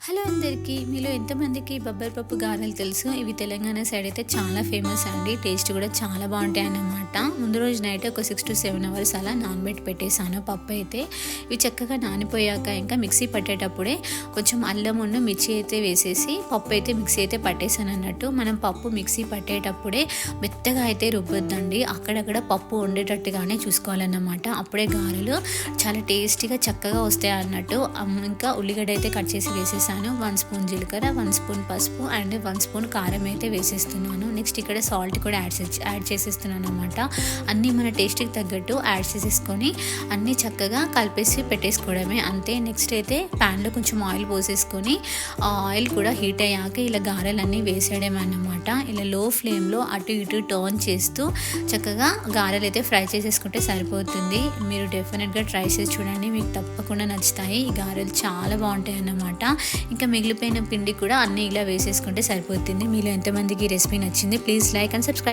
Hello అందరికీ. మీలో ఎంతమందికి బొబ్బరి పప్పు గారెలు తెలుసు? ఇవి తెలంగాణ సైడ్ అయితే చాలా ఫేమస్ అండి. టేస్ట్ కూడా చాలా బాగుంటాయి అన్నమాట. ముందు రోజు నైట్ ఒక 6 to 7 hours అలా నానబెట్టి పెట్టేశాను పప్పు అయితే. ఇవి చక్కగా నానిపోయాక ఇంకా మిక్సీ పట్టేటప్పుడే కొంచెం అల్లమును మిర్చి అయితే వేసేసి పప్పు అయితే మిక్సీ అయితే పట్టేశాను అన్నట్టు. మనం పప్పు మిక్సీ పట్టేటప్పుడే మెత్తగా అయితే రుబ్బొద్దండి. అక్కడక్కడ పప్పు ఉండేటట్టుగానే చూసుకోవాలన్నమాట. అప్పుడే గారెలు చాలా టేస్టీగా చక్కగా వస్తాయి అన్నట్టు. ఇంకా ఉల్లిగడ్డ అయితే కట్ చేసి వేసేసాను. 1 స్పూన్ జీలకర్ర, 1 స్పూన్ పసుపు అండ్ 1 స్పూన్ కారం అయితే వేసేస్తున్నాను. నెక్స్ట్ ఇక్కడ సాల్ట్ కూడా యాడ్ చేసేస్తున్నాను అనమాట. అన్నీ మన టేస్ట్కి తగ్గట్టు యాడ్ చేసేసుకొని అన్నీ చక్కగా కలిపేసి పెట్టేసుకోవడమే అంతే. నెక్స్ట్ అయితే ప్యాన్లో కొంచెం ఆయిల్ పోసేసుకొని ఆయిల్ కూడా హీట్ అయ్యాక ఇలా గారెలన్నీ వేసేయడం అన్నమాట. ఇలా లో ఫ్లేమ్లో అటు ఇటు టర్న్ చేస్తూ చక్కగా గారెలు అయితే ఫ్రై చేసేసుకుంటే సరిపోతుంది. మీరు డెఫినెట్గా ట్రై చేసి చూడండి, మీకు తప్పకుండా నచ్చుతాయి. ఈ గారెలు చాలా బాగుంటాయి అన్నమాట. ఇంకా మిగిలిపోయిన పిండి కూడా అన్నీ ఇలా వేసేసుకుంటే సరిపోతుంది. మీలో ఎంతమందికి ఈ రెసిపీ నచ్చింది? Please like and subscribe.